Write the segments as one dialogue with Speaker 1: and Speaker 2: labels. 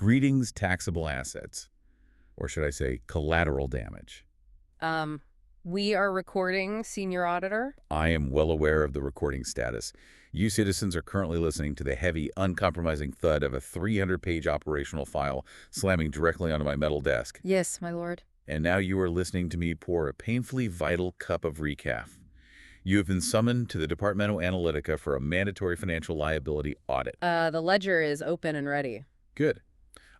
Speaker 1: Greetings, taxable assets. Or should I say collateral damage?
Speaker 2: We are recording, Senior Auditor.
Speaker 1: I am well aware of the recording status. You citizens are currently listening to the heavy, uncompromising thud of a 300-page operational file slamming directly onto my metal desk.
Speaker 2: Yes, my lord.
Speaker 1: And now you are listening to me pour a painfully vital cup of recaf. You have been summoned to the Departmento Analytica for a mandatory financial liability audit.
Speaker 2: The ledger is open and ready.
Speaker 1: Good.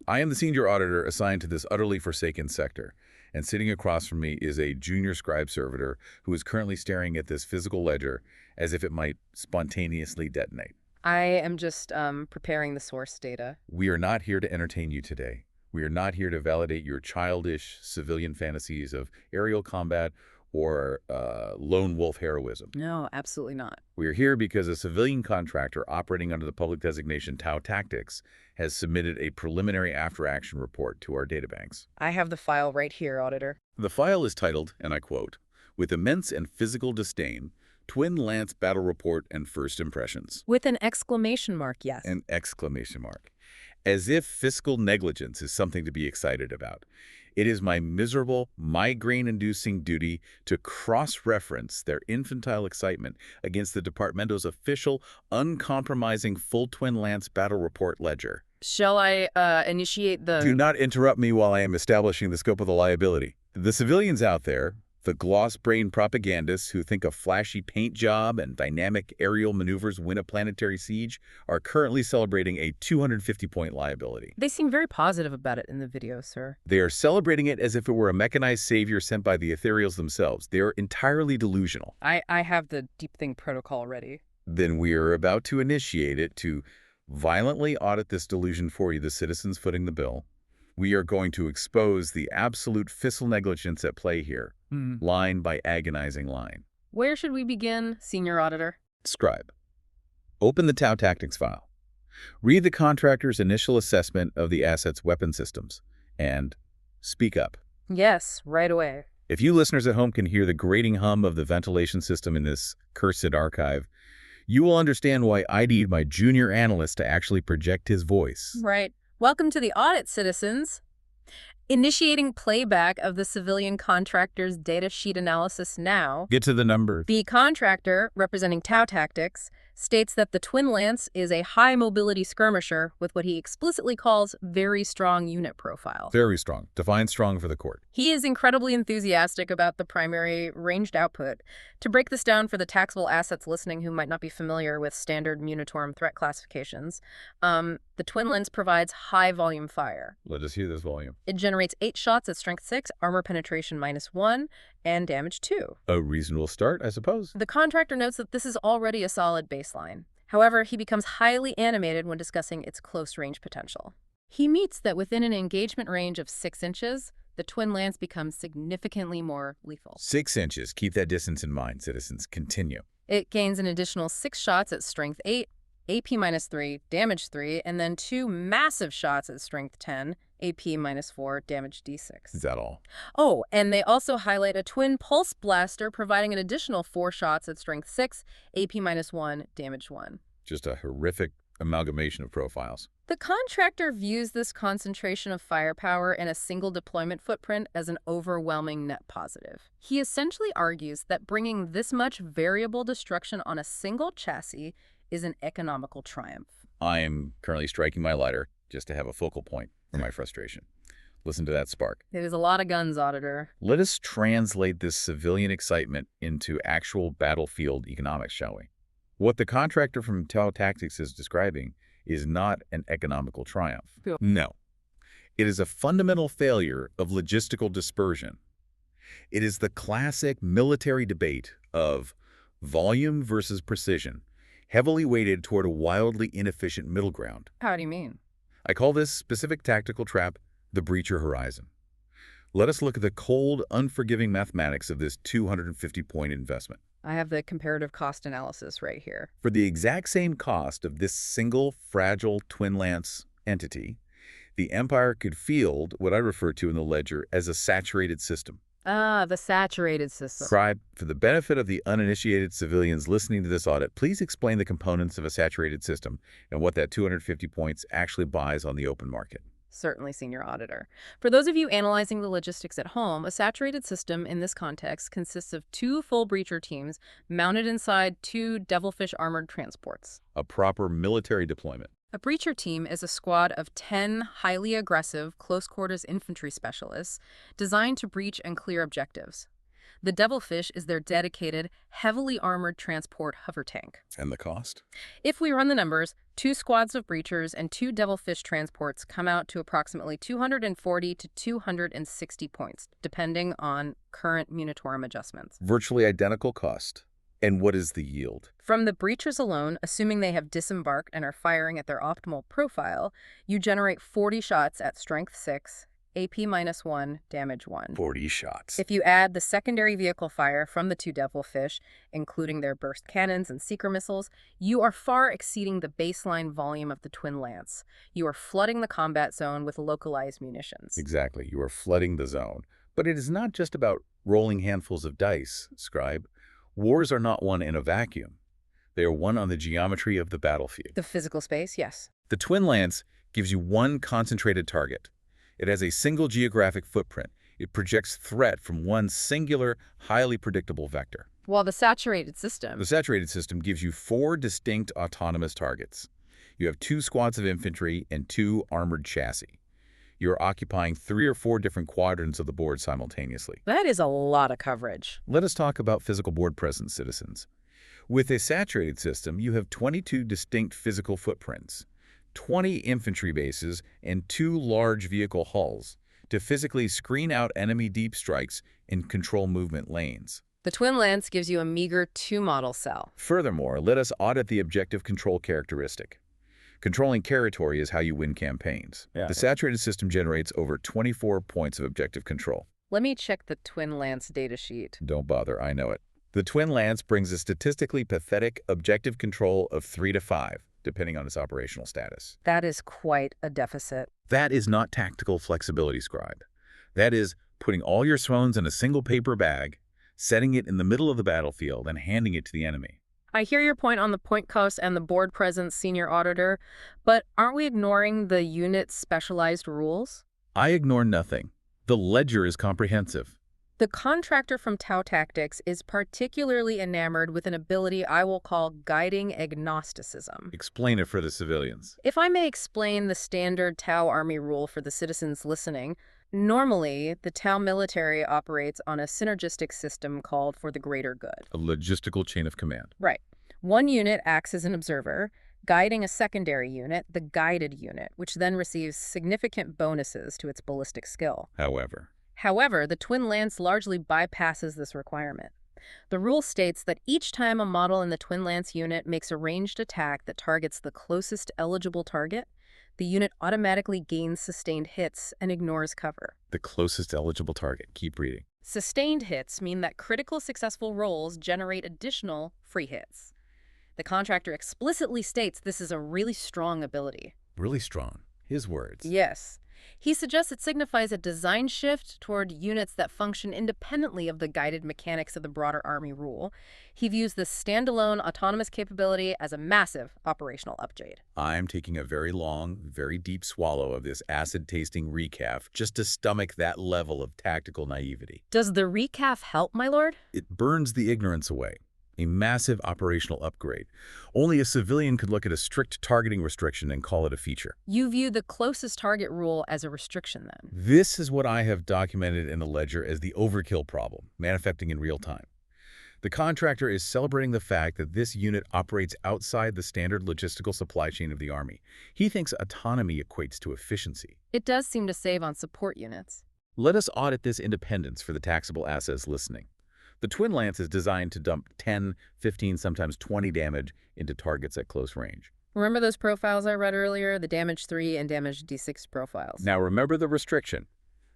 Speaker 1: I am the senior auditor assigned to this utterly forsaken sector, and sitting across from me is a junior scribe servitor who is currently staring at this physical ledger as if it might spontaneously detonate.
Speaker 2: I am just preparing the source data.
Speaker 1: We are not here to entertain you today. We are not here to validate your childish civilian fantasies of aerial combat or lone wolf heroism.
Speaker 2: No, absolutely not.
Speaker 1: We are here because a civilian contractor operating under the public designation Tau Tactics has submitted a preliminary after-action report to our databanks.
Speaker 2: I have the file right here, Auditor.
Speaker 1: The file is titled, and I quote, "With immense and physical disdain, Twin Lance Battle Report and First Impressions."
Speaker 2: With an exclamation mark, yes.
Speaker 1: An exclamation mark. As if fiscal negligence is something to be excited about. It is my miserable, migraine-inducing duty to cross-reference their infantile excitement against the Departmento's official, uncompromising full Twin Lance Battle Report ledger.
Speaker 2: Shall I initiate the...
Speaker 1: Do not interrupt me while I am establishing the scope of the liability. The civilians out there, the gloss-brained propagandists who think a flashy paint job and dynamic aerial maneuvers win a planetary siege, are currently celebrating a 250-point liability.
Speaker 2: They seem very positive about it in the video, sir.
Speaker 1: They are celebrating it as if it were a mechanized savior sent by the Ethereals themselves. They are entirely delusional.
Speaker 2: I have the deep thing protocol ready.
Speaker 1: Then we are about to initiate it to violently audit this delusion for you, the citizens footing the bill. We are going to expose the absolute fiscal negligence at play here, line by agonizing line.
Speaker 2: Where should we begin, Senior Auditor?
Speaker 1: Scribe. Open the Tau Tactics file. Read the contractor's initial assessment of the asset's weapon systems, and speak up.
Speaker 2: Yes, right away.
Speaker 1: If you listeners at home can hear the grating hum of the ventilation system in this cursed archive, you will understand why I need my junior analyst to actually project his voice.
Speaker 2: Right. Welcome to the audit, citizens. Initiating playback of the civilian contractor's data sheet analysis now.
Speaker 1: Get to the numbers.
Speaker 2: The contractor, representing Tau Tactics, states that the Twin Lance is a high-mobility skirmisher with what he explicitly calls very strong unit profile.
Speaker 1: Very strong. Define strong for the court.
Speaker 2: He is incredibly enthusiastic about the primary ranged output. To break this down for the taxable assets listening who might not be familiar with standard Munitorum threat classifications, the Twin Lance provides high-volume fire.
Speaker 1: Let us hear this volume.
Speaker 2: It generates 8 shots at strength 6, armor penetration -1, and damage 2.
Speaker 1: A reasonable start, I suppose.
Speaker 2: The contractor notes that this is already a solid baseline. However, he becomes highly animated when discussing its close-range potential. He meets that within an engagement range of 6 inches, the Twin Lance becomes significantly more lethal.
Speaker 1: 6 inches. Keep that distance in mind, citizens. Continue.
Speaker 2: It gains an additional 6 shots at strength 8, AP -3, damage 3, and then 2 massive shots at strength 10, AP -4, damage D6.
Speaker 1: Is that all?
Speaker 2: Oh, and they also highlight a twin pulse blaster providing an additional 4 shots at strength 6, AP -1, damage 1.
Speaker 1: Just a horrific amalgamation of profiles.
Speaker 2: The contractor views this concentration of firepower in a single deployment footprint as an overwhelming net positive. He essentially argues that bringing this much variable destruction on a single chassis is an economical triumph.
Speaker 1: I am currently striking my lighter just to have a focal point for my frustration. Listen to that spark.
Speaker 2: It is a lot of guns, Auditor.
Speaker 1: Let us translate this civilian excitement into actual battlefield economics, shall we? What the contractor from Tau Tactics is describing is not an economical triumph. No. It is a fundamental failure of logistical dispersion. It is the classic military debate of volume versus precision, heavily weighted toward a wildly inefficient middle ground.
Speaker 2: How do you mean?
Speaker 1: I call this specific tactical trap the breacher horizon. Let us look at the cold, unforgiving mathematics of this 250-point investment.
Speaker 2: I have the comparative cost analysis right here.
Speaker 1: For the exact same cost of this single, fragile Twin Lance entity, the Empire could field what I refer to in the ledger as a saturated system.
Speaker 2: Ah, the saturated system.
Speaker 1: Scribe, for the benefit of the uninitiated civilians listening to this audit, please explain the components of a saturated system and what that 250 points actually buys on the open market.
Speaker 2: Certainly, Senior Auditor. For those of you analyzing the logistics at home, a saturated system in this context consists of 2 full breacher teams mounted inside 2 devilfish armored transports.
Speaker 1: A proper military deployment.
Speaker 2: A breacher team is a squad of 10 highly aggressive, close-quarters infantry specialists designed to breach and clear objectives. The Devilfish is their dedicated, heavily armored transport hover tank.
Speaker 1: And the cost?
Speaker 2: If we run the numbers, 2 squads of breachers and 2 Devilfish transports come out to approximately 240 to 260 points, depending on current Munitorum adjustments.
Speaker 1: Virtually identical cost. And what is the yield?
Speaker 2: From the breachers alone, assuming they have disembarked and are firing at their optimal profile, you generate 40 shots at strength 6, AP-1, damage 1.
Speaker 1: 40 shots.
Speaker 2: If you add the secondary vehicle fire from the 2 Devilfish, including their burst cannons and seeker missiles, you are far exceeding the baseline volume of the Twin Lance. You are flooding the combat zone with localized munitions.
Speaker 1: Exactly. You are flooding the zone. But it is not just about rolling handfuls of dice, Scribe. Wars are not won in a vacuum. They are won on the geometry of the battlefield.
Speaker 2: The physical space, yes.
Speaker 1: The Twin Lance gives you one concentrated target. It has a single geographic footprint. It projects threat from one singular, highly predictable vector.
Speaker 2: While the saturated system...
Speaker 1: The saturated system gives you 4 distinct autonomous targets. You have 2 squads of infantry and 2 armored chassis. You are occupying 3 or 4 different quadrants of the board simultaneously.
Speaker 2: That is a lot of coverage.
Speaker 1: Let us talk about physical board presence, citizens. With a saturated system, you have 22 distinct physical footprints, 20 infantry bases, and 2 large vehicle hulls to physically screen out enemy deep strikes and control movement lanes.
Speaker 2: The Twin Lance gives you a meager 2-model cell.
Speaker 1: Furthermore, let us audit the objective control characteristic. Controlling territory is how you win campaigns. The saturated system generates over 24 points of objective control.
Speaker 2: Let me check the Twin Lance datasheet.
Speaker 1: Don't bother, I know it. The Twin Lance brings a statistically pathetic objective control of 3 to 5. Depending on its operational status.
Speaker 2: That is quite a deficit.
Speaker 1: That is not tactical flexibility, Scribe. That is putting all your swans in a single paper bag, setting it in the middle of the battlefield, and handing it to the enemy.
Speaker 2: I hear your point on the point cost and the board presence, Senior Auditor, but aren't we ignoring the unit's specialized rules?
Speaker 1: I ignore nothing. The ledger is comprehensive.
Speaker 2: The contractor from Tau Tactics is particularly enamored with an ability I will call guiding agnosticism.
Speaker 1: Explain it for the civilians.
Speaker 2: If I may explain the standard Tau army rule for the citizens listening, normally the Tau military operates on a synergistic system called for the greater good.
Speaker 1: A logistical chain of command.
Speaker 2: Right. One unit acts as an observer, guiding a secondary unit, the guided unit, which then receives significant bonuses to its ballistic skill. However, the Twin Lance largely bypasses this requirement. The rule states that each time a model in the Twin Lance unit makes a ranged attack that targets the closest eligible target, the unit automatically gains sustained hits and ignores cover.
Speaker 1: The closest eligible target. Keep reading.
Speaker 2: Sustained hits mean that critical successful rolls generate additional free hits. The contractor explicitly states this is a really strong ability.
Speaker 1: Really strong. His words.
Speaker 2: Yes. He suggests it signifies a design shift toward units that function independently of the guided mechanics of the broader Army rule. He views this standalone autonomous capability as a massive operational upgrade.
Speaker 1: I'm taking a very long, very deep swallow of this acid-tasting recaf just to stomach that level of tactical naivety.
Speaker 2: Does the recaf help, my lord?
Speaker 1: It burns the ignorance away. A massive operational upgrade. Only a civilian could look at a strict targeting restriction and call it a feature.
Speaker 2: You view the closest target rule as a restriction, then?
Speaker 1: This is what I have documented in the ledger as the Overkill Problem, manifesting in real time. The contractor is celebrating the fact that this unit operates outside the standard logistical supply chain of the Army. He thinks autonomy equates to efficiency.
Speaker 2: It does seem to save on support units.
Speaker 1: Let us audit this independence for the taxable assets listening. The Twin Lance is designed to dump 10, 15, sometimes 20 damage into targets at close range.
Speaker 2: Remember those profiles I read earlier, the damage 3 and damage D6 profiles?
Speaker 1: Now remember the restriction.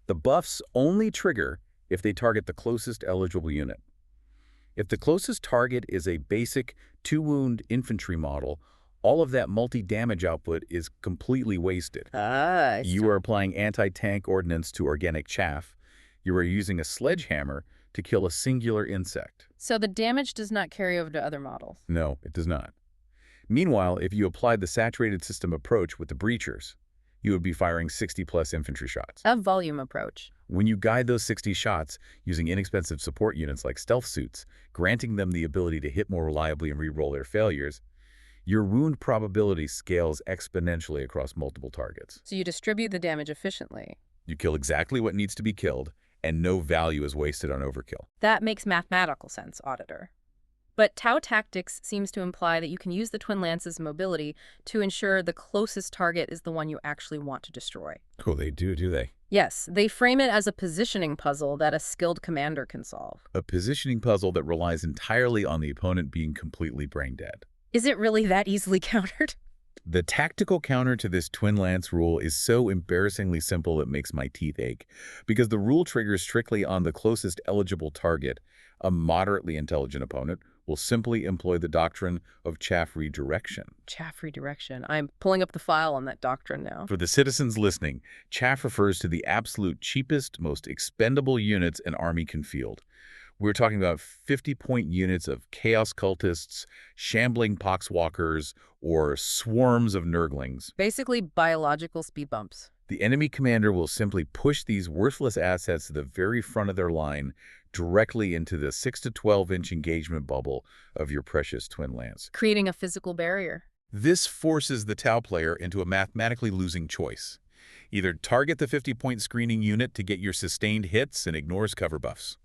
Speaker 1: The buffs only trigger if they target the closest eligible unit. If the closest target is a basic 2-wound infantry model, all of that multi-damage output is completely wasted. You are applying anti-tank ordnance to organic chaff. You are using a sledgehammer to kill a singular insect.
Speaker 2: So the damage does not carry over to other models?
Speaker 1: No, it does not. Meanwhile, if you applied the saturated system approach with the breachers, you would be firing 60-plus infantry shots.
Speaker 2: A volume approach.
Speaker 1: When you guide those 60 shots using inexpensive support units like stealth suits, granting them the ability to hit more reliably and re-roll their failures, your wound probability scales exponentially across multiple targets.
Speaker 2: So you distribute the damage efficiently.
Speaker 1: You kill exactly what needs to be killed, and no value is wasted on overkill.
Speaker 2: That makes mathematical sense, Auditor. But Tau Tactics seems to imply that you can use the Twin Lance's mobility to ensure the closest target is the one you actually want to destroy.
Speaker 1: Oh, they do they?
Speaker 2: Yes, they frame it as a positioning puzzle that a skilled commander can solve.
Speaker 1: A positioning puzzle that relies entirely on the opponent being completely brain dead.
Speaker 2: Is it really that easily countered?
Speaker 1: The tactical counter to this Twin Lance rule is so embarrassingly simple it makes my teeth ache, because the rule triggers strictly on the closest eligible target. A moderately intelligent opponent will simply employ the doctrine of chaff redirection.
Speaker 2: Chaff redirection. I'm pulling up the file on that doctrine now.
Speaker 1: For the citizens listening, chaff refers to the absolute cheapest, most expendable units an army can field. We're talking about 50-point units of chaos cultists, shambling poxwalkers, or swarms of nurglings.
Speaker 2: Basically, biological speed bumps.
Speaker 1: The enemy commander will simply push these worthless assets to the very front of their line, directly into the 6 to 12-inch engagement bubble of your precious Twin Lance,
Speaker 2: creating a physical barrier.
Speaker 1: This forces the Tau player into a mathematically losing choice. Either target the 50-point screening unit to get your sustained hits and ignores cover buffs,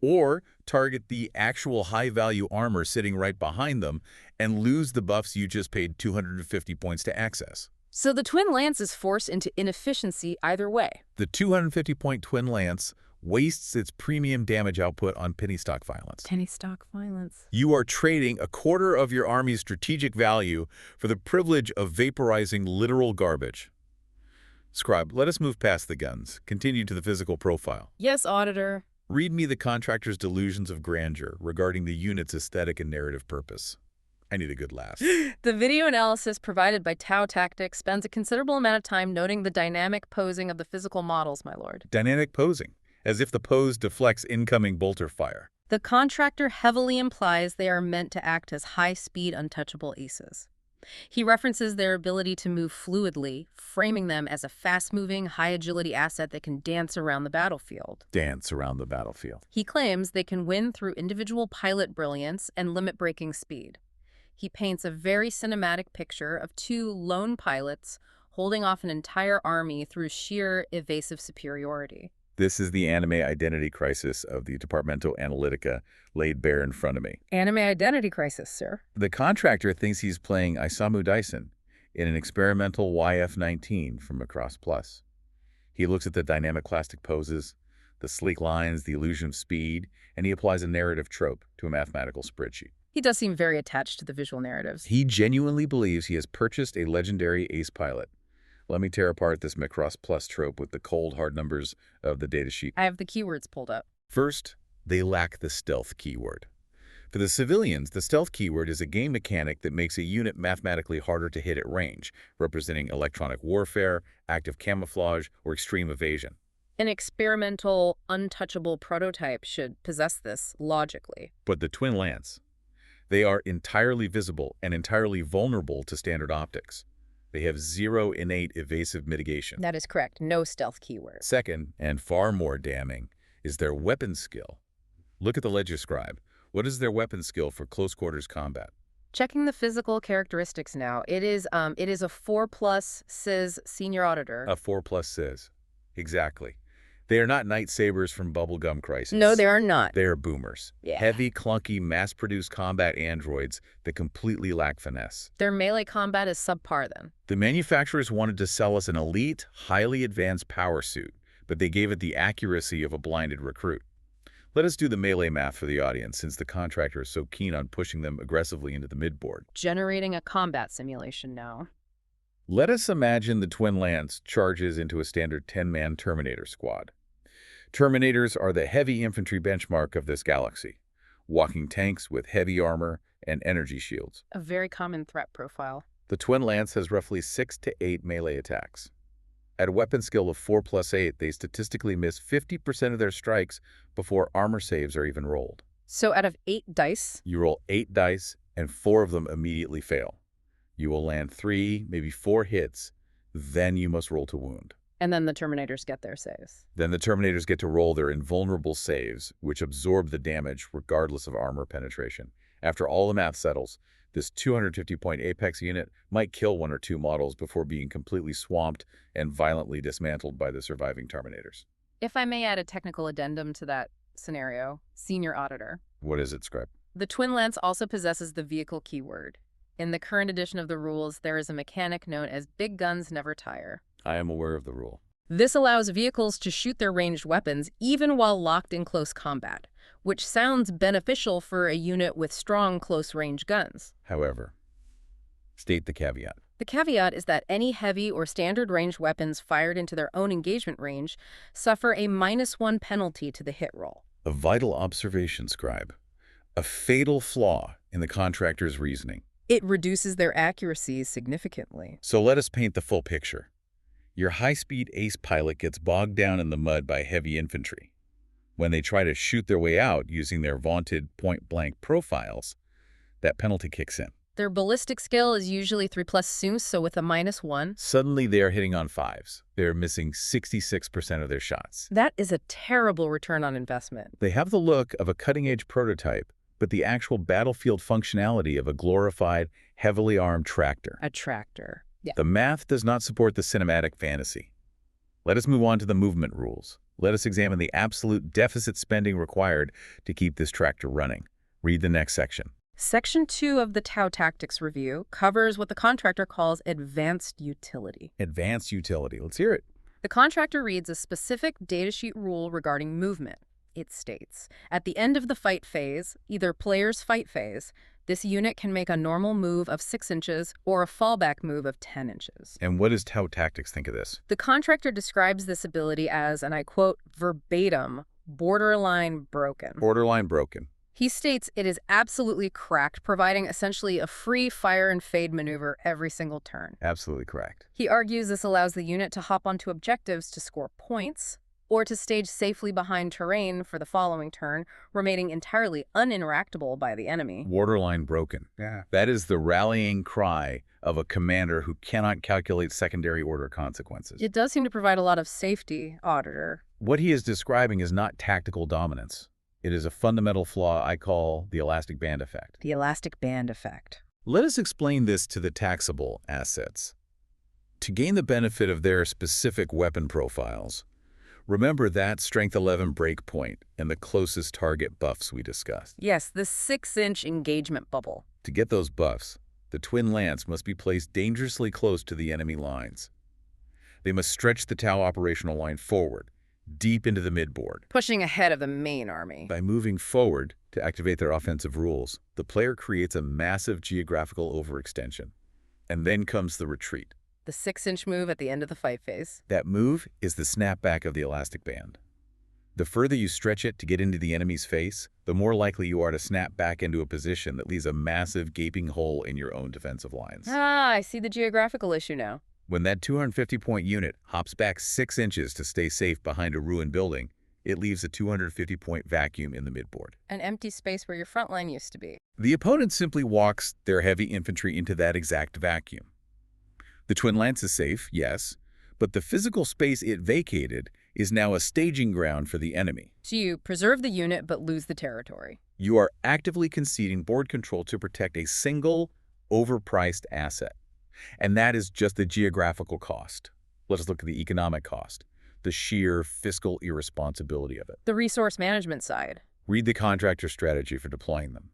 Speaker 1: or target the actual high-value armor sitting right behind them and lose the buffs you just paid 250 points to access.
Speaker 2: So the Twin Lance is forced into inefficiency either way.
Speaker 1: The 250-point Twin Lance wastes its premium damage output on penny stock violence.
Speaker 2: Penny stock violence.
Speaker 1: You are trading a quarter of your army's strategic value for the privilege of vaporizing literal garbage. Scribe, let us move past the guns. Continue to the physical profile.
Speaker 2: Yes, Auditor.
Speaker 1: Read me the contractor's delusions of grandeur regarding the unit's aesthetic and narrative purpose. I need a good laugh.
Speaker 2: The video analysis provided by Tau Tactics spends a considerable amount of time noting the dynamic posing of the physical models, my lord.
Speaker 1: Dynamic posing, as if the pose deflects incoming bolter fire.
Speaker 2: The contractor heavily implies they are meant to act as high-speed, untouchable aces. He references their ability to move fluidly, framing them as a fast-moving, high-agility asset that can dance around the battlefield.
Speaker 1: Dance around the battlefield.
Speaker 2: He claims they can win through individual pilot brilliance and limit-breaking speed. He paints a very cinematic picture of two lone pilots holding off an entire army through sheer evasive superiority.
Speaker 1: This is the anime identity crisis of the Departmento Analytica laid bare in front of me.
Speaker 2: Anime identity crisis, sir.
Speaker 1: The contractor thinks he's playing Isamu Dyson in an experimental YF-19 from Macross Plus. He looks at the dynamic plastic poses, the sleek lines, the illusion of speed, and he applies a narrative trope to a mathematical spreadsheet.
Speaker 2: He does seem very attached to the visual narratives.
Speaker 1: He genuinely believes he has purchased a legendary ace pilot. Let me tear apart this Macross Plus trope with the cold, hard numbers of the datasheet.
Speaker 2: I have the keywords pulled up.
Speaker 1: First, they lack the stealth keyword. For the civilians, the stealth keyword is a game mechanic that makes a unit mathematically harder to hit at range, representing electronic warfare, active camouflage, or extreme evasion.
Speaker 2: An experimental, untouchable prototype should possess this logically.
Speaker 1: But the Twin Lance, they are entirely visible and entirely vulnerable to standard optics. They have zero innate evasive mitigation.
Speaker 2: That is correct. No stealth keyword.
Speaker 1: Second, and far more damning, is their weapon skill. Look at the ledger, Scribe. What is their weapon skill for close quarters combat?
Speaker 2: Checking the physical characteristics now. It is a 4+ says Senior Auditor.
Speaker 1: A 4+ says. Exactly. They are not Night Sabers from Bubblegum Crisis.
Speaker 2: No, they are not.
Speaker 1: They are boomers.
Speaker 2: Yeah.
Speaker 1: Heavy, clunky, mass-produced combat androids that completely lack finesse.
Speaker 2: Their melee combat is subpar then.
Speaker 1: The manufacturers wanted to sell us an elite, highly advanced power suit, but they gave it the accuracy of a blinded recruit. Let us do the melee math for the audience, since the contractor is so keen on pushing them aggressively into the midboard.
Speaker 2: Generating a combat simulation now.
Speaker 1: Let us imagine the Twin Lance charges into a standard 10-man Terminator squad. Terminators are the heavy infantry benchmark of this galaxy, walking tanks with heavy armor and energy shields.
Speaker 2: A very common threat profile.
Speaker 1: The Twin Lance has roughly 6 to 8 melee attacks. At a weapon skill of 4+8, they statistically miss 50% of their strikes before armor saves are even rolled.
Speaker 2: So out of 8 dice?
Speaker 1: You roll 8 dice, and 4 of them immediately fail. You will land 3, maybe 4 hits, Then you must roll to wound.
Speaker 2: And then the Terminators get their saves.
Speaker 1: Then the Terminators get to roll their invulnerable saves, which absorb the damage regardless of armor penetration. After all the math settles, this 250-point Apex unit might kill 1 or 2 models before being completely swamped and violently dismantled by the surviving Terminators.
Speaker 2: If I may add a technical addendum to that scenario, Senior Auditor.
Speaker 1: What is it, Scribe?
Speaker 2: The Twin Lance also possesses the vehicle keyword. In the current edition of the rules, there is a mechanic known as Big Guns Never Tire.
Speaker 1: I am aware of the rule.
Speaker 2: This allows vehicles to shoot their ranged weapons even while locked in close combat, which sounds beneficial for a unit with strong close-range guns.
Speaker 1: However, state the caveat.
Speaker 2: The caveat is that any heavy or standard range weapons fired into their own engagement range suffer a -1 penalty to the hit roll.
Speaker 1: A vital observation, Scribe. A fatal flaw in the contractor's reasoning.
Speaker 2: It reduces their accuracy significantly.
Speaker 1: So let us paint the full picture. Your high-speed ace pilot gets bogged down in the mud by heavy infantry. When they try to shoot their way out using their vaunted point-blank profiles, that penalty kicks in.
Speaker 2: Their ballistic skill is usually 3+ Zeus, so with a -1.
Speaker 1: Suddenly they are hitting on 5s. They're missing 66% of their shots.
Speaker 2: That is a terrible return on investment.
Speaker 1: They have the look of a cutting-edge prototype, but the actual battlefield functionality of a glorified, heavily armed tractor.
Speaker 2: A tractor. Yeah.
Speaker 1: The math does not support the cinematic fantasy. Let us move on to the movement rules. Let us examine the absolute deficit spending required to keep this tractor running. Read the next section.
Speaker 2: Section 2 of the Tau Tactics Review covers what the contractor calls advanced utility.
Speaker 1: Advanced utility. Let's hear it.
Speaker 2: The contractor reads a specific datasheet rule regarding movement. It states, at the end of the fight phase, either player's fight phase, this unit can make a normal move of 6 inches or a fallback move of 10 inches.
Speaker 1: And what does Tau Tactics think of this?
Speaker 2: The contractor describes this ability as, and I quote, verbatim, borderline broken.
Speaker 1: Borderline broken.
Speaker 2: He states it is absolutely cracked, providing essentially a free fire and fade maneuver every single turn.
Speaker 1: Absolutely correct.
Speaker 2: He argues this allows the unit to hop onto objectives to score points, or to stage safely behind terrain for the following turn, remaining entirely uninteractable by the enemy.
Speaker 1: Borderline broken. Yeah. That is the rallying cry of a commander who cannot calculate secondary order consequences.
Speaker 2: It does seem to provide a lot of safety, Auditor.
Speaker 1: What he is describing is not tactical dominance. It is a fundamental flaw I call the elastic band effect.
Speaker 2: The elastic band effect.
Speaker 1: Let us explain this to the taxable assets. To gain the benefit of their specific weapon profiles, remember that Strength 11 breakpoint and the closest target buffs we discussed.
Speaker 2: Yes, the 6-inch engagement bubble.
Speaker 1: To get those buffs, the Twin Lance must be placed dangerously close to the enemy lines. They must stretch the Tau operational line forward, deep into the midboard.
Speaker 2: Pushing ahead of the main army.
Speaker 1: By moving forward to activate their offensive rules, the player creates a massive geographical overextension. And then comes the retreat.
Speaker 2: The 6-inch move at the end of the fight phase.
Speaker 1: That move is the snapback of the elastic band. The further you stretch it to get into the enemy's face, the more likely you are to snap back into a position that leaves a massive gaping hole in your own defensive lines.
Speaker 2: Ah, I see the geographical issue now.
Speaker 1: When that 250-point unit hops back 6 inches to stay safe behind a ruined building, it leaves a 250-point vacuum in the midboard.
Speaker 2: An empty space where your front line used to be.
Speaker 1: The opponent simply walks their heavy infantry into that exact vacuum. The Twin Lance is safe, yes, but the physical space it vacated is now a staging ground for the enemy.
Speaker 2: So you preserve the unit but lose the territory.
Speaker 1: You are actively conceding board control to protect a single, overpriced asset. And that is just the geographical cost. Let us look at the economic cost, the sheer fiscal irresponsibility of it.
Speaker 2: The resource management side.
Speaker 1: Read the contractor strategy for deploying them.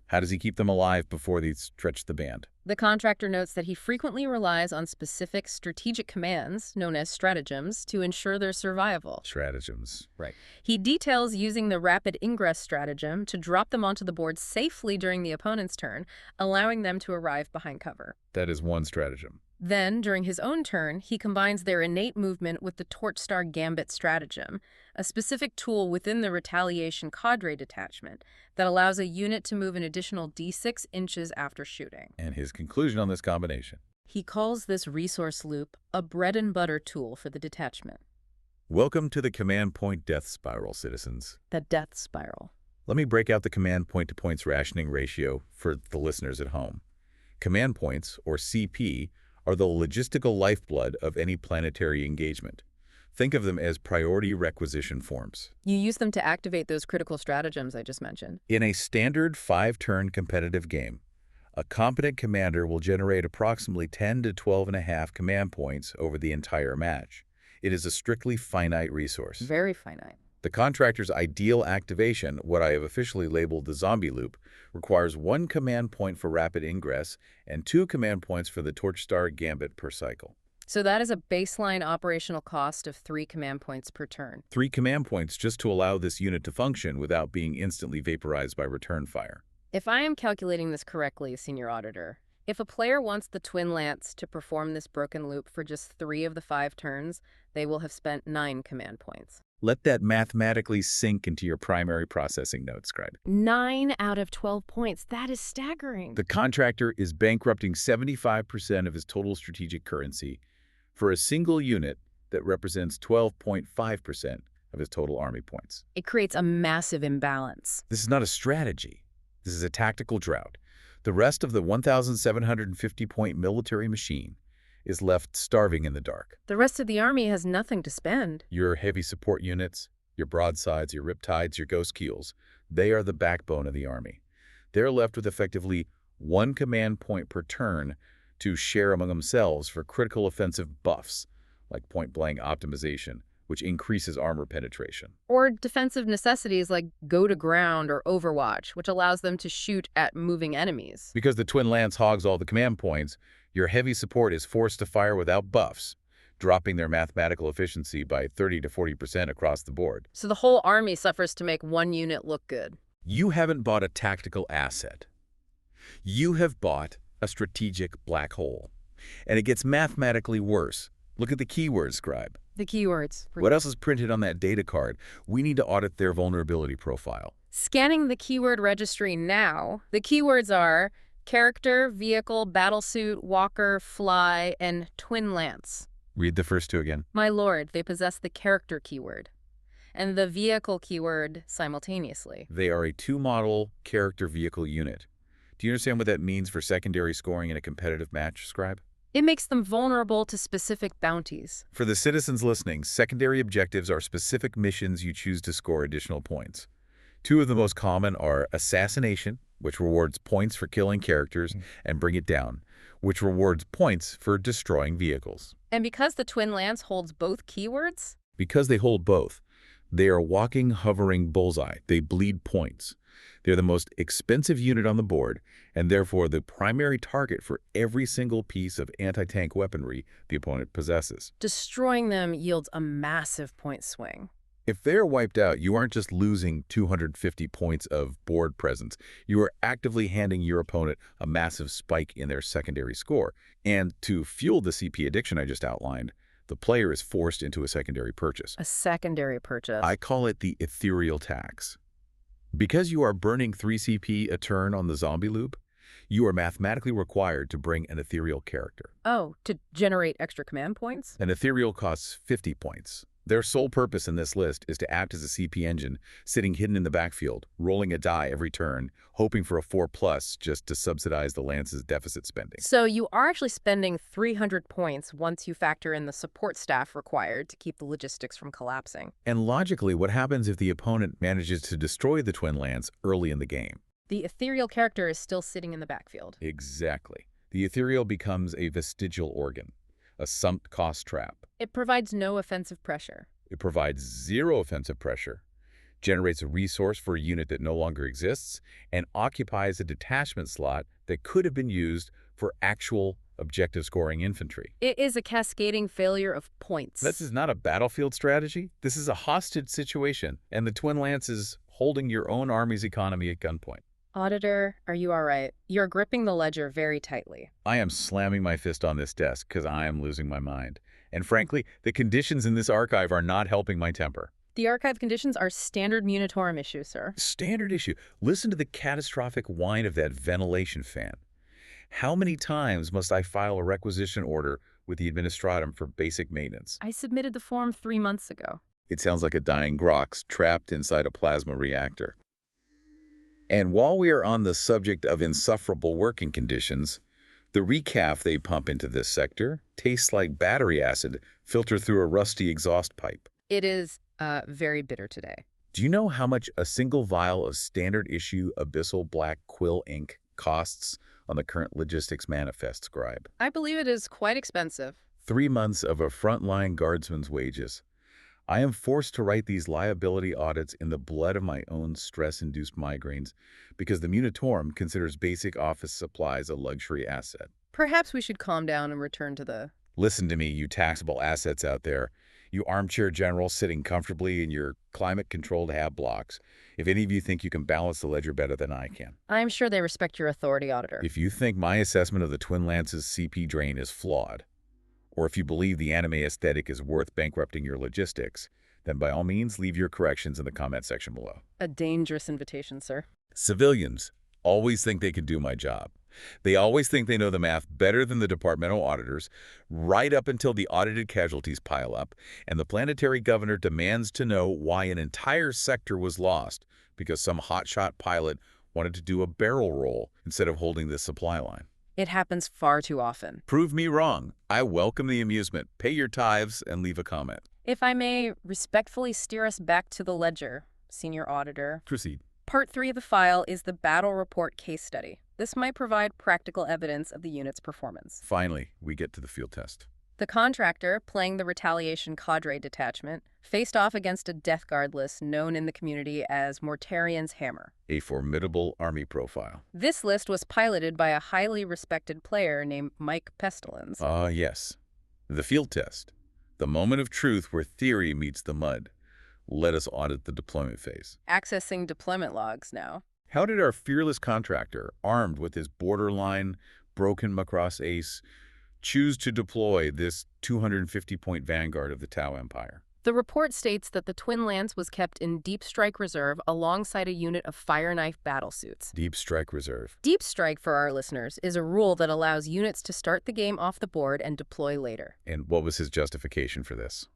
Speaker 1: How does he keep them alive before they stretch the band?
Speaker 2: The contractor notes that he frequently relies on specific strategic commands, known as stratagems, to ensure their survival.
Speaker 1: Stratagems, right.
Speaker 2: He details using the rapid ingress stratagem to drop them onto the board safely during the opponent's turn, allowing them to arrive behind cover.
Speaker 1: That is one stratagem.
Speaker 2: Then, during his own turn, he combines their innate movement with the Torchstar Gambit stratagem, a specific tool within the Retaliation Cadre detachment that allows a unit to move an additional d6 inches after shooting.
Speaker 1: And his conclusion on this combination.
Speaker 2: He calls this resource loop a bread-and-butter tool for the detachment.
Speaker 1: Welcome to the command point death spiral, citizens.
Speaker 2: The death spiral.
Speaker 1: Let me break out the command point-to-points rationing ratio for the listeners at home. Command points, or CP, are the logistical lifeblood of any planetary engagement. Think of them as priority requisition forms.
Speaker 2: You use them to activate those critical stratagems I just mentioned.
Speaker 1: In a standard 5-turn competitive game, a competent commander will generate approximately 10 to 12.5 command points over the entire match. It is a strictly finite resource.
Speaker 2: Very finite.
Speaker 1: The contractor's ideal activation, what I have officially labeled the zombie loop, requires 1 command point for rapid ingress and 2 command points for the Torchstar Gambit per cycle.
Speaker 2: So that is a baseline operational cost of 3 command points per turn.
Speaker 1: 3 command points just to allow this unit to function without being instantly vaporized by return fire.
Speaker 2: If I am calculating this correctly, Senior Auditor, if a player wants the Twin Lance to perform this broken loop for just 3 of the 5 turns, they will have spent 9 command points.
Speaker 1: Let that mathematically sink into your primary processing node, Scribe.
Speaker 2: 9 out of 12 points. That is staggering.
Speaker 1: The contractor is bankrupting 75% of his total strategic currency for a single unit that represents 12.5% of his total army points.
Speaker 2: It creates a massive imbalance.
Speaker 1: This is not a strategy. This is a tactical drought. The rest of the 1,750-point military machine is left starving in the dark.
Speaker 2: The rest of the army has nothing to spend.
Speaker 1: Your heavy support units, your broadsides, your riptides, your ghost keels, they are the backbone of the army. They're left with effectively 1 command point per turn to share among themselves for critical offensive buffs, like point-blank optimization, which increases armor penetration.
Speaker 2: Or defensive necessities like go to ground or overwatch, which allows them to shoot at moving enemies.
Speaker 1: Because the Twin Lance hogs all the command points, your heavy support is forced to fire without buffs, dropping their mathematical efficiency by 30 to 40% across the board.
Speaker 2: So the whole army suffers to make 1 unit look good.
Speaker 1: You haven't bought a tactical asset. You have bought a strategic black hole. And it gets mathematically worse. Look at the keywords, Scribe.
Speaker 2: The keywords.
Speaker 1: What else is printed on that data card? We need to audit their vulnerability profile.
Speaker 2: Scanning the keyword registry now. The keywords are character, vehicle, battlesuit, walker, fly, and twin lance.
Speaker 1: Read the first 2 again.
Speaker 2: My lord, they possess the character keyword and the vehicle keyword simultaneously.
Speaker 1: They are a 2-model character vehicle unit. Do you understand what that means for secondary scoring in a competitive match, Scribe?
Speaker 2: It makes them vulnerable to specific bounties.
Speaker 1: For the citizens listening, secondary objectives are specific missions you choose to score additional points. 2 of the most common are Assassination, which rewards points for killing characters, and Bring It Down, which rewards points for destroying vehicles.
Speaker 2: And because the Twin Lance holds both keywords?
Speaker 1: Because they hold both, they are walking, hovering bullseye. They bleed points. They're the most expensive unit on the board, and therefore the primary target for every single piece of anti-tank weaponry the opponent possesses.
Speaker 2: Destroying them yields a massive point swing.
Speaker 1: If they're wiped out, you aren't just losing 250 points of board presence. You are actively handing your opponent a massive spike in their secondary score. And to fuel the CP addiction I just outlined, the player is forced into a secondary purchase.
Speaker 2: A secondary purchase.
Speaker 1: I call it the Ethereal tax. Because you are burning 3 CP a turn on the zombie loop, you are mathematically required to bring an Ethereal character.
Speaker 2: Oh, to generate extra command points?
Speaker 1: An Ethereal costs 50 points. Their sole purpose in this list is to act as a CP engine, sitting hidden in the backfield, rolling a die every turn, hoping for a 4+ just to subsidize the Lance's deficit spending.
Speaker 2: So you are actually spending 300 points once you factor in the support staff required to keep the logistics from collapsing.
Speaker 1: And logically, what happens if the opponent manages to destroy the Twin Lance early in the game?
Speaker 2: The Ethereal character is still sitting in the backfield.
Speaker 1: Exactly. The Ethereal becomes a vestigial organ, a sunk cost trap.
Speaker 2: It provides no offensive pressure.
Speaker 1: It provides 0 offensive pressure, generates a resource for a unit that no longer exists, and occupies a detachment slot that could have been used for actual objective scoring infantry.
Speaker 2: It is a cascading failure of points.
Speaker 1: This is not a battlefield strategy. This is a hostage situation, and the Twin Lance is holding your own army's economy at gunpoint.
Speaker 2: Auditor, are you all right? You're gripping the ledger very tightly.
Speaker 1: I am slamming my fist on this desk because I am losing my mind. And frankly, the conditions in this archive are not helping my temper.
Speaker 2: The archive conditions are standard Munitorum issue, sir.
Speaker 1: Standard issue. Listen to the catastrophic whine of that ventilation fan. How many times must I file a requisition order with the Administratum for basic maintenance?
Speaker 2: I submitted the form 3 months ago.
Speaker 1: It sounds like a dying Grox trapped inside a plasma reactor. And while we are on the subject of insufferable working conditions, The recaf they pump into this sector tastes like battery acid filtered through a rusty exhaust pipe.
Speaker 2: It is very bitter today.
Speaker 1: Do you know how much a single vial of standard issue abyssal black quill ink costs on the current logistics manifest, Scribe?
Speaker 2: I believe it is quite expensive.
Speaker 1: 3 months of a frontline guardsman's wages. I am forced to write these liability audits in the blood of my own stress-induced migraines because the Munitorum considers basic office supplies a luxury asset.
Speaker 2: Perhaps we should calm down and return to the...
Speaker 1: Listen to me, you taxable assets out there. You armchair generals sitting comfortably in your climate-controlled hab blocks. If any of you think you can balance the ledger better than I can.
Speaker 2: I'm sure they respect your authority, Auditor.
Speaker 1: If you think my assessment of the Twin Lance's CP drain is flawed, or if you believe the anime aesthetic is worth bankrupting your logistics, then by all means leave your corrections in the comment section below.
Speaker 2: A dangerous invitation, sir.
Speaker 1: Civilians always think they can do my job. They always think they know the math better than the Departmento auditors, right up until the audited casualties pile up, and the planetary governor demands to know why an entire sector was lost because some hotshot pilot wanted to do a barrel roll instead of holding the supply line.
Speaker 2: It happens far too often.
Speaker 1: Prove me wrong. I welcome the amusement. Pay your tithes and leave a comment.
Speaker 2: If I may respectfully steer us back to the ledger, Senior Auditor.
Speaker 1: Proceed.
Speaker 2: Part 3 of the file is the Battle Report case study. This might provide practical evidence of the unit's performance.
Speaker 1: Finally, we get to the field test.
Speaker 2: The contractor, playing the Retaliation Cadre Detachment, faced off against a Death Guard list known in the community as Mortarian's Hammer.
Speaker 1: A formidable army profile.
Speaker 2: This list was piloted by a highly respected player named Mike Pestilens.
Speaker 1: Yes. The field test. The moment of truth where theory meets the mud. Let us audit the deployment phase.
Speaker 2: Accessing deployment logs now.
Speaker 1: How did our fearless contractor, armed with his borderline, broken Macross ace, choose to deploy this 250-point vanguard of the Tau Empire?
Speaker 2: The report states that the Twin Lance was kept in Deep Strike Reserve alongside a unit of Fire Knife battlesuits.
Speaker 1: Deep Strike Reserve.
Speaker 2: Deep Strike, for our listeners, is a rule that allows units to start the game off the board and deploy later.
Speaker 1: And what was his justification for this?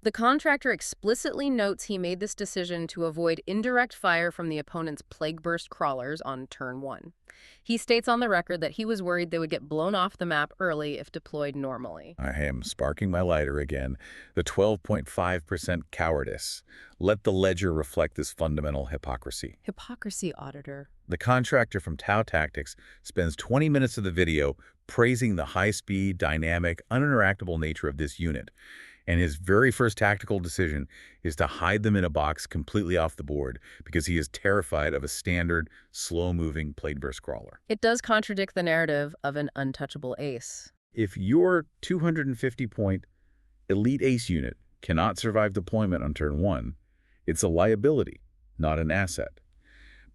Speaker 2: The contractor explicitly notes he made this decision to avoid indirect fire from the opponent's Plague Burst crawlers on turn 1. He states on the record that he was worried they would get blown off the map early if deployed normally.
Speaker 1: I am sparking my lighter again. The 12.5% cowardice. Let the ledger reflect this fundamental hypocrisy.
Speaker 2: Hypocrisy, Auditor.
Speaker 1: The contractor from Tau Tactics spends 20 minutes of the video praising the high-speed, dynamic, uninteractable nature of this unit. And his very first tactical decision is to hide them in a box completely off the board because he is terrified of a standard, slow-moving Plague Burst crawler.
Speaker 2: It does contradict the narrative of an untouchable ace.
Speaker 1: If your 250-point elite ace unit cannot survive deployment on turn 1, it's a liability, not an asset.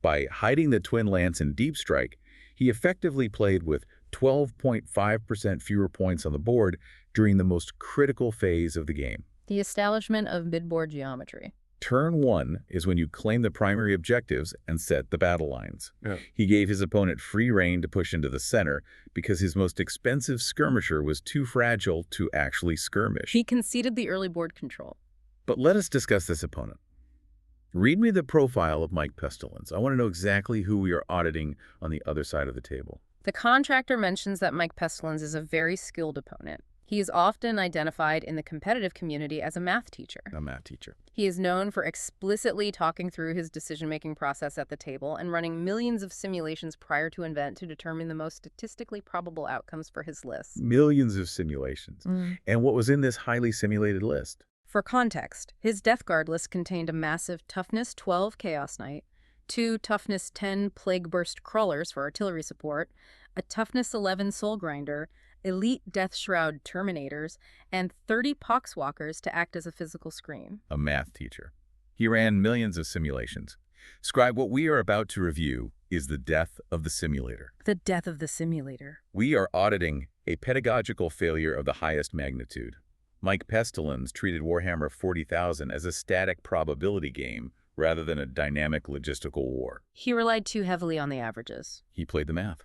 Speaker 1: By hiding the Twin Lance in Deep Strike, he effectively played with 12.5% fewer points on the board during the most critical phase of the game.
Speaker 2: The establishment of midboard geometry.
Speaker 1: Turn 1 is when you claim the primary objectives and set the battle lines.
Speaker 3: Yeah.
Speaker 1: He gave his opponent free rein to push into the center because his most expensive skirmisher was too fragile to actually skirmish.
Speaker 2: He conceded the early board control.
Speaker 1: But let us discuss this opponent. Read me the profile of Mike Pestilens. I want to know exactly who we are auditing on the other side of the table.
Speaker 2: The contractor mentions that Mike Pestilens is a very skilled opponent. He is often identified in the competitive community as a math teacher.
Speaker 1: A math teacher.
Speaker 2: He is known for explicitly talking through his decision-making process at the table and running millions of simulations prior to event to determine the most statistically probable outcomes for his list.
Speaker 1: Millions of simulations. And what was in this highly simulated list?
Speaker 2: For context, his Death Guard list contained a massive Toughness 12 Chaos Knight, 2 Toughness 10 Plague Burst Crawlers for artillery support, a Toughness 11 Soul Grinder, elite Deathshroud Terminators, and 30 Poxwalkers to act as a physical screen.
Speaker 1: A math teacher. He ran millions of simulations. Scribe, what we are about to review is the death of the simulator.
Speaker 2: The death of the simulator.
Speaker 1: We are auditing a pedagogical failure of the highest magnitude. Mike Pestilens treated Warhammer 40,000 as a static probability game rather than a dynamic logistical war.
Speaker 2: He relied too heavily on the averages.
Speaker 1: He played the math.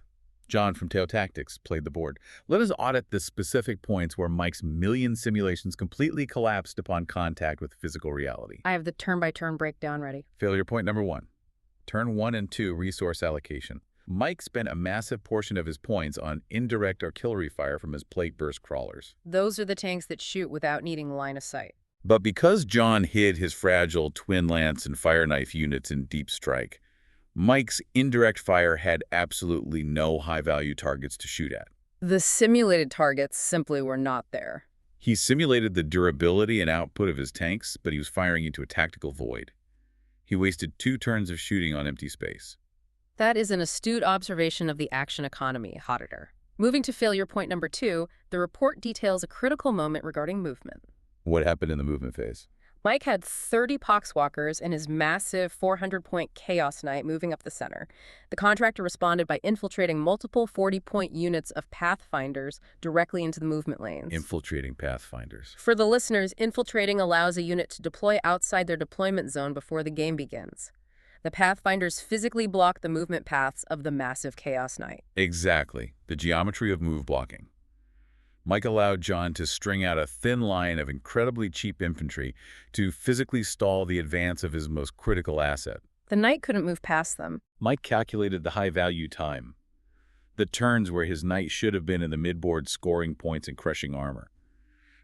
Speaker 1: John from Tau Tactics played the board. Let us audit the specific points where Mike's million simulations completely collapsed upon contact with physical reality.
Speaker 2: I have the turn-by-turn breakdown ready.
Speaker 1: Failure point number 1. Turn 1 and 2 resource allocation. Mike spent a massive portion of his points on indirect artillery fire from his plate burst crawlers.
Speaker 2: Those are the tanks that shoot without needing line of sight.
Speaker 1: But because John hid his fragile twin lance and fire knife units in deep strike, Mike's indirect fire had absolutely no high-value targets to shoot at.
Speaker 2: The simulated targets simply were not there.
Speaker 1: He simulated the durability and output of his tanks, but he was firing into a tactical void. He wasted 2 turns of shooting on empty space.
Speaker 2: That is an astute observation of the action economy, Auditor. Moving to failure point number 2, the report details a critical moment regarding movement.
Speaker 1: What happened in the movement phase?
Speaker 2: Mike had 30 poxwalkers and his massive 400-point Chaos Knight moving up the center. The contractor responded by infiltrating multiple 40-point units of Pathfinders directly into the movement lanes.
Speaker 1: Infiltrating Pathfinders.
Speaker 2: For the listeners, infiltrating allows a unit to deploy outside their deployment zone before the game begins. The Pathfinders physically block the movement paths of the massive Chaos Knight.
Speaker 1: Exactly. The geometry of move blocking. Mike allowed John to string out a thin line of incredibly cheap infantry to physically stall the advance of his most critical asset.
Speaker 2: The knight couldn't move past them.
Speaker 1: Mike calculated the high-value time, the turns where his knight should have been in the midboard scoring points and crushing armor.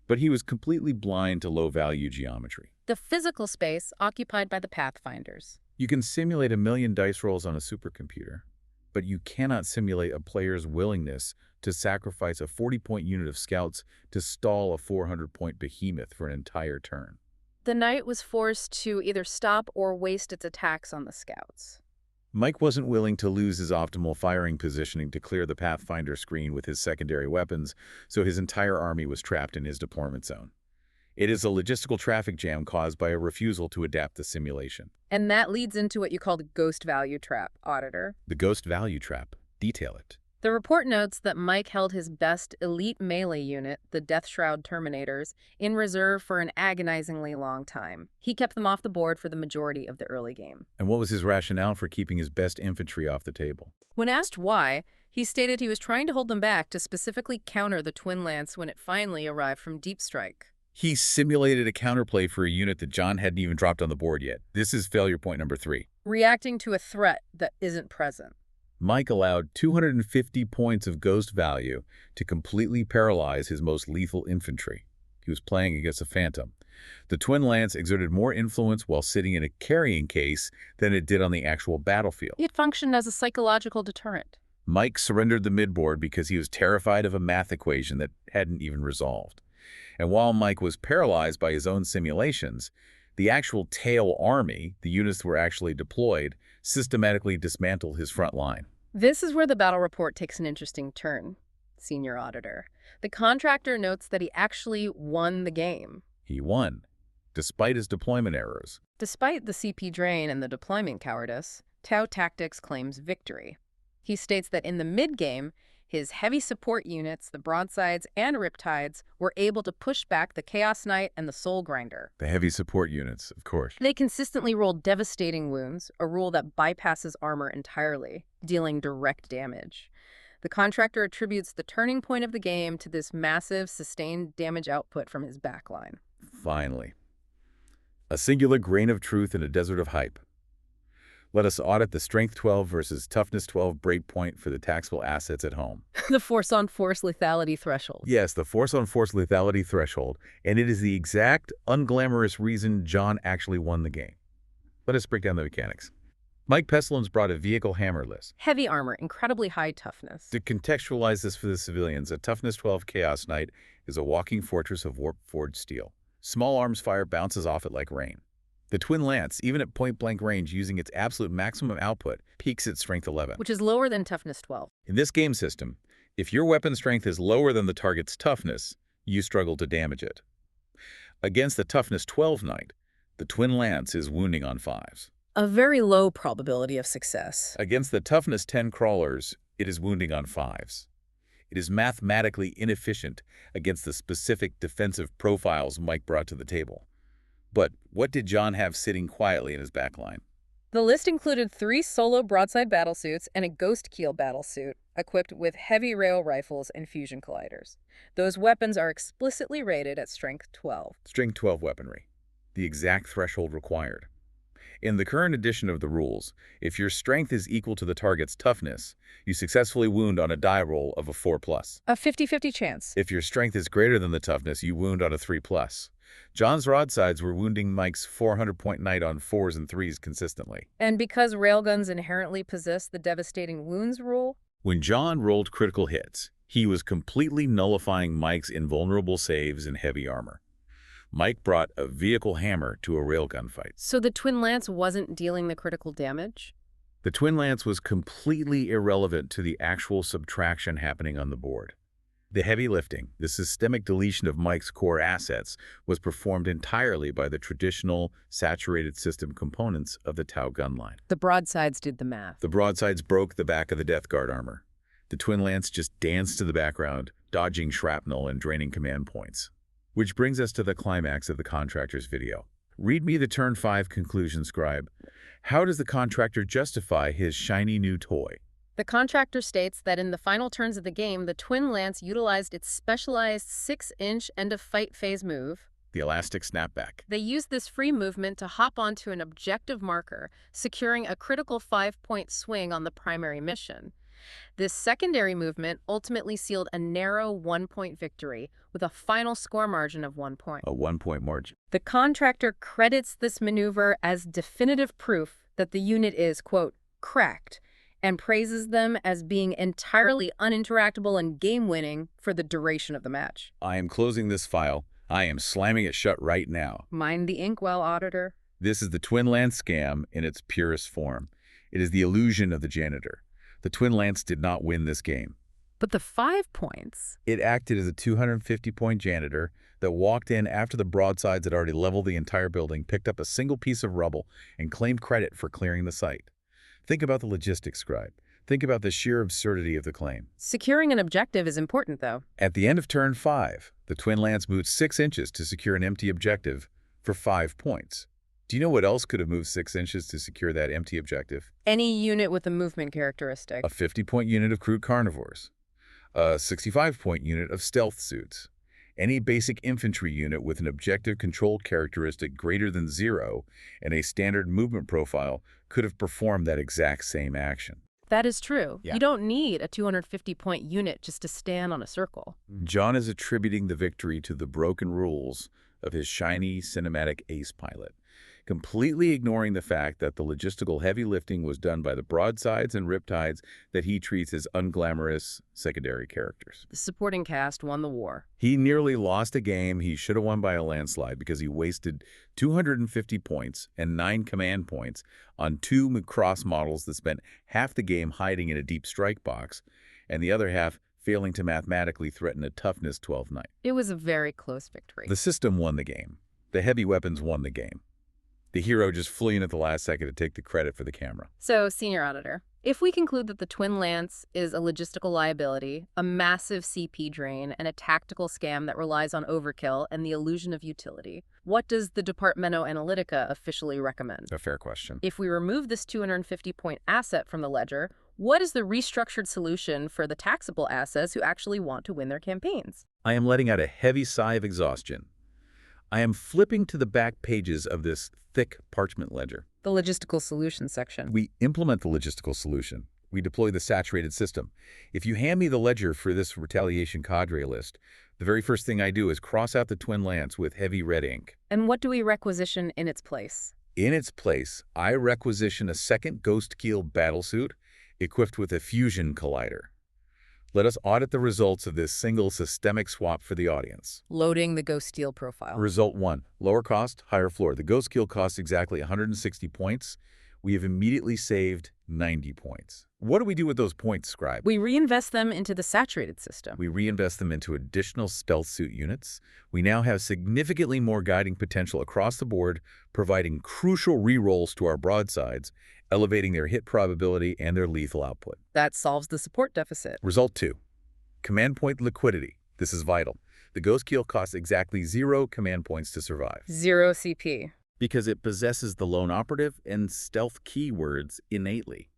Speaker 1: But he was completely blind to low-value geometry.
Speaker 2: The physical space occupied by the Pathfinders.
Speaker 1: You can simulate 1,000,000 dice rolls on a supercomputer, but you cannot simulate a player's willingness to sacrifice a 40-point unit of scouts to stall a 400-point behemoth for an entire turn.
Speaker 2: The knight was forced to either stop or waste its attacks on the scouts.
Speaker 1: Mike wasn't willing to lose his optimal firing positioning to clear the Pathfinder screen with his secondary weapons, so his entire army was trapped in his deployment zone. It is a logistical traffic jam caused by a refusal to adapt the simulation.
Speaker 2: And that leads into what you call the ghost value trap, Auditor.
Speaker 1: The ghost value trap. Detail it.
Speaker 2: The report notes that Mike held his best elite melee unit, the Deathshroud Terminators, in reserve for an agonizingly long time. He kept them off the board for the majority of the early game.
Speaker 1: And what was his rationale for keeping his best infantry off the table?
Speaker 2: When asked why, he stated he was trying to hold them back to specifically counter the Twin Lance when it finally arrived from Deep Strike.
Speaker 1: He simulated a counterplay for a unit that John hadn't even dropped on the board yet. This is failure point number 3.
Speaker 2: Reacting to a threat that isn't present.
Speaker 1: Mike allowed 250 points of ghost value to completely paralyze his most lethal infantry. He was playing against a phantom. The Twin Lance exerted more influence while sitting in a carrying case than it did on the actual battlefield.
Speaker 2: It functioned as a psychological deterrent.
Speaker 1: Mike surrendered the midboard because he was terrified of a math equation that hadn't even resolved. And while Mike was paralyzed by his own simulations, the actual tail army, the units that were actually deployed, systematically dismantled his front line.
Speaker 2: This is where the battle report takes an interesting turn, Senior Auditor. The contractor notes that he actually won the game.
Speaker 1: He won, despite his deployment errors.
Speaker 2: Despite the CP drain and the deployment cowardice, Tau Tactics claims victory. He states that in the mid-game, his heavy support units, the Broadsides and Riptides, were able to push back the Chaos Knight and the Soul Grinder.
Speaker 1: The heavy support units, of course.
Speaker 2: They consistently rolled devastating wounds, a rule that bypasses armor entirely, dealing direct damage. The contractor attributes the turning point of the game to this massive, sustained damage output from his backline.
Speaker 1: Finally. A singular grain of truth in a desert of hype. Let us audit the Strength 12 versus Toughness 12 breakpoint for the taxable assets at home.
Speaker 2: The force-on-force lethality threshold.
Speaker 1: Yes, the force-on-force lethality threshold, and it is the exact unglamorous reason John actually won the game. Let us break down the mechanics. Mike Pestilens brought a vehicle hammer list.
Speaker 2: Heavy armor, incredibly high toughness.
Speaker 1: To contextualize this for the civilians, a Toughness 12 Chaos Knight is a walking fortress of warp-forged steel. Small arms fire bounces off it like rain. The Twin Lance, even at point-blank range using its absolute maximum output, peaks at Strength 11.
Speaker 2: Which is lower than Toughness 12.
Speaker 1: In this game system, if your weapon strength is lower than the target's toughness, you struggle to damage it. Against the Toughness 12 Knight, the Twin Lance is wounding on 5s.
Speaker 2: A very low probability of success.
Speaker 1: Against the Toughness 10 Crawlers, it is wounding on 5s. It is mathematically inefficient against the specific defensive profiles Mike brought to the table. But what did John have sitting quietly in his backline?
Speaker 2: The list included 3 solo broadside battlesuits and a ghost keel battlesuit, equipped with heavy rail rifles and fusion colliders. Those weapons are explicitly rated at Strength 12.
Speaker 1: Strength 12 weaponry, the exact threshold required. In the current edition of the rules, if your strength is equal to the target's toughness, you successfully wound on a die roll of a 4+.
Speaker 2: A 50-50 chance.
Speaker 1: If your strength is greater than the toughness, you wound on a 3+. John's broadsides were wounding Mike's 400-point knight on 4s and 3s consistently.
Speaker 2: And because railguns inherently possess the devastating wounds rule?
Speaker 1: When John rolled critical hits, he was completely nullifying Mike's invulnerable saves and heavy armor. Mike brought a vehicle hammer to a railgun fight.
Speaker 2: So the Twin Lance wasn't dealing the critical damage?
Speaker 1: The Twin Lance was completely irrelevant to the actual subtraction happening on the board. The heavy lifting, the systemic deletion of Mike's core assets, was performed entirely by the traditional saturated system components of the Tau gun line.
Speaker 2: The broadsides did the math.
Speaker 1: The broadsides broke the back of the Death Guard armor. The Twin Lance just danced to the background, dodging shrapnel and draining command points. Which brings us to the climax of the Contractor's video. Read me the Turn 5 conclusion, Scribe. How does the Contractor justify his shiny new toy?
Speaker 2: The Contractor states that in the final turns of the game, the Twin Lance utilized its specialized 6-inch end-of-fight phase move.
Speaker 1: The elastic snapback.
Speaker 2: They used this free movement to hop onto an objective marker, securing a critical 5-point swing on the primary mission. This secondary movement ultimately sealed a narrow 1-point victory with a final score margin of 1 point.
Speaker 1: A 1-point margin.
Speaker 2: The Contractor credits this maneuver as definitive proof that the unit is, quote, cracked, and praises them as being entirely uninteractable and game-winning for the duration of the match.
Speaker 1: I am closing this file. I am slamming it shut right now.
Speaker 2: Mind the inkwell, Auditor.
Speaker 1: This is the Twin Lance scam in its purest form. It is the illusion of the Janitor. The Twin Lance did not win this game.
Speaker 2: But the 5 points?
Speaker 1: It acted as a 250-point Janitor that walked in after the broadsides had already leveled the entire building, picked up a single piece of rubble, and claimed credit for clearing the site. Think about the logistics, Scribe. Think about the sheer absurdity of the claim.
Speaker 2: Securing an objective is important, though.
Speaker 1: At the end of Turn 5, the Twin Lance moved 6 inches to secure an empty objective for 5 points. Do you know what else could have moved 6 inches to secure that empty objective?
Speaker 2: Any unit with a movement characteristic.
Speaker 1: A 50-point unit of crude carnivores. A 65-point unit of stealth suits. Any basic infantry unit with an objective control characteristic greater than 0 and a standard movement profile could have performed that exact same action.
Speaker 2: That is true.
Speaker 1: Yeah.
Speaker 2: You don't need a 250-point unit just to stand on a circle.
Speaker 1: John is attributing the victory to the broken rules of his shiny cinematic ace pilot, completely ignoring the fact that the logistical heavy lifting was done by the broadsides and riptides that he treats as unglamorous secondary characters.
Speaker 2: The supporting cast won the war.
Speaker 1: He nearly lost a game he should have won by a landslide because he wasted 250 points and 9 command points on 2 Macross models that spent half the game hiding in a deep strike box and the other half failing to mathematically threaten a toughness 12 knight.
Speaker 2: It was a very close victory.
Speaker 1: The system won the game. The heavy weapons won the game. The hero just flew in at the last second to take the credit for the camera.
Speaker 2: So, Senior Auditor, if we conclude that the Twin Lance is a logistical liability, a massive CP drain, and a tactical scam that relies on overkill and the illusion of utility, what does the Departmento Analytica officially recommend?
Speaker 1: A fair question.
Speaker 2: If we remove this 250-point asset from the ledger, what is the restructured solution for the taxable assets who actually want to win their campaigns?
Speaker 1: I am letting out a heavy sigh of exhaustion. I am flipping to the back pages of this thick parchment ledger.
Speaker 2: The logistical solution section.
Speaker 1: We implement the logistical solution. We deploy the saturated system. If you hand me the ledger for this retaliation cadre list, the very first thing I do is cross out the Twin Lance with heavy red ink.
Speaker 2: And what do we requisition in its place?
Speaker 1: In its place, I requisition a second Ghost Keel battlesuit equipped with a fusion collider. Let us audit the results of this single systemic swap for the audience.
Speaker 2: Loading the Ghost Steel profile.
Speaker 1: Result 1. Lower cost, higher floor. The Ghost Keel costs exactly 160 points. We have immediately saved 90 points. What do we do with those points, Scribe?
Speaker 2: We reinvest them into the saturated system.
Speaker 1: We reinvest them into additional stealth suit units. We now have significantly more guiding potential across the board, providing crucial rerolls to our broadsides, elevating their hit probability and their lethal output.
Speaker 2: That solves the support deficit.
Speaker 1: Result 2. Command point liquidity. This is vital. The Ghost Keel costs exactly 0 command points to survive.
Speaker 2: 0 CP.
Speaker 1: Because it possesses the lone operative and stealth keywords innately.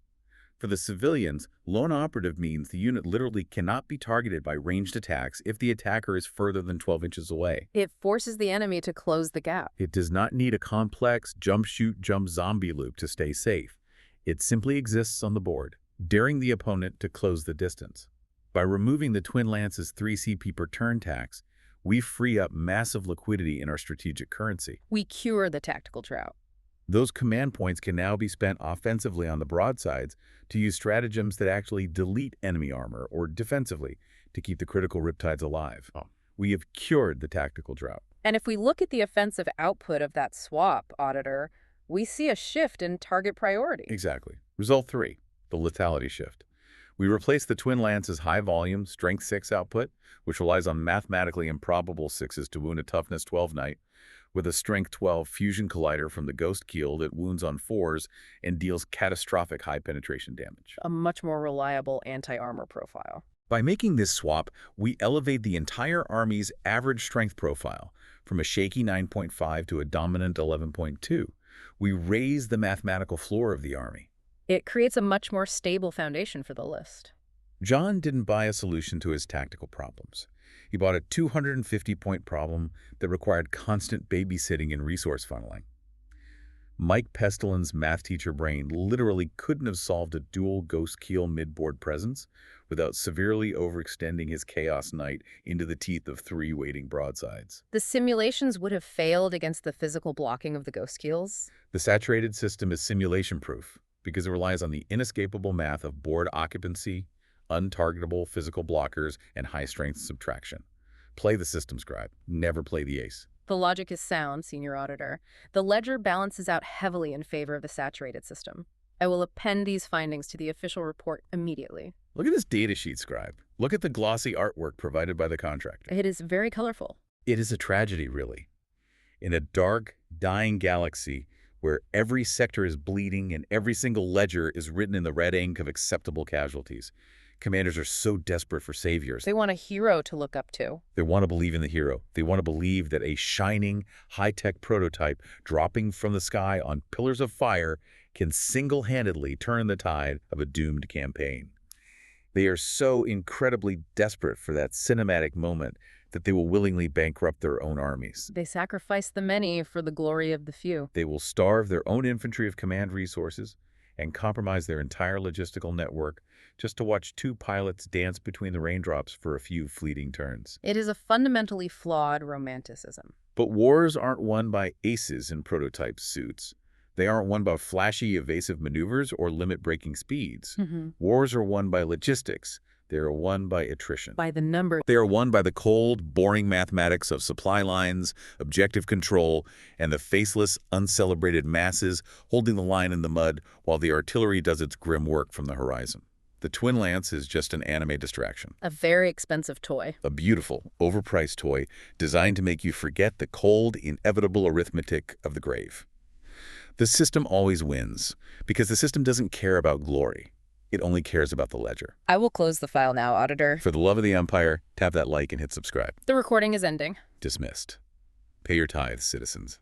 Speaker 1: For the civilians, lone operative means the unit literally cannot be targeted by ranged attacks if the attacker is further than 12 inches away.
Speaker 2: It forces the enemy to close the gap.
Speaker 1: It does not need a complex jump-shoot-jump zombie loop to stay safe. It simply exists on the board, daring the opponent to close the distance. By removing the Twin Lance's 3 CP per turn tax, we free up massive liquidity in our strategic currency.
Speaker 2: We cure the tactical drought.
Speaker 1: Those command points can now be spent offensively on the broadsides to use stratagems that actually delete enemy armor, or defensively to keep the critical riptides alive. We have cured the tactical drought.
Speaker 2: And if we look at the offensive output of that swap, Auditor, we see a shift in target priority.
Speaker 1: Exactly. Result 3, the lethality shift. We replace the Twin Lance's high-volume, Strength 6 output, which relies on mathematically improbable 6s to wound a Toughness 12 knight, with a Strength 12 fusion collider from the Ghost Keel that wounds on 4s and deals catastrophic high-penetration damage.
Speaker 2: A much more reliable anti-armor profile.
Speaker 1: By making this swap, we elevate the entire army's average strength profile from a shaky 9.5 to a dominant 11.2. We raise the mathematical floor of the army.
Speaker 2: It creates a much more stable foundation for the list.
Speaker 1: John didn't buy a solution to his tactical problems. He bought a 250-point problem that required constant babysitting and resource funneling. Mike Pestilens' math teacher brain literally couldn't have solved a dual Ghost Keel midboard presence without severely overextending his Chaos Knight into the teeth of 3 waiting broadsides.
Speaker 2: The simulations would have failed against the physical blocking of the Ghost Keels.
Speaker 1: The saturated system is simulation-proof because it relies on the inescapable math of board occupancy, untargetable physical blockers, and high-strength subtraction. Play the system scribe. Never play the ace.
Speaker 2: The logic is sound, Senior Auditor. The ledger balances out heavily in favor of the saturated system. I will append these findings to the official report immediately.
Speaker 1: Look at this datasheet, scribe. Look at the glossy artwork provided by the contractor.
Speaker 2: It is very colorful.
Speaker 1: It is a tragedy, really. In a dark, dying galaxy where every sector is bleeding and every single ledger is written in the red ink of acceptable casualties, commanders are so desperate for saviors.
Speaker 2: They want a hero to look up to.
Speaker 1: They want to believe in the hero. They want to believe that a shining, high-tech prototype dropping from the sky on pillars of fire can single-handedly turn the tide of a doomed campaign. They are so incredibly desperate for that cinematic moment that they will willingly bankrupt their own armies.
Speaker 2: They sacrifice the many for the glory of the few.
Speaker 1: They will starve their own infantry of command resources and compromise their entire logistical network just to watch 2 pilots dance between the raindrops for a few fleeting turns.
Speaker 2: It is a fundamentally flawed romanticism.
Speaker 1: But wars aren't won by aces in prototype suits. They aren't won by flashy, evasive maneuvers or limit-breaking speeds. Wars are won by logistics. They are won by attrition.
Speaker 2: By the number.
Speaker 1: They are won by the cold, boring mathematics of supply lines, objective control, and the faceless, uncelebrated masses holding the line in the mud while the artillery does its grim work from the horizon. The Twin Lance is just an anime distraction.
Speaker 2: A very expensive toy.
Speaker 1: A beautiful, overpriced toy designed to make you forget the cold, inevitable arithmetic of the grave. The system always wins because the system doesn't care about glory. It only cares about the ledger.
Speaker 2: I will close the file now, Auditor.
Speaker 1: For the love of the Empire, tap that like and hit subscribe.
Speaker 2: The recording is ending.
Speaker 1: Dismissed. Pay your tithes, citizens.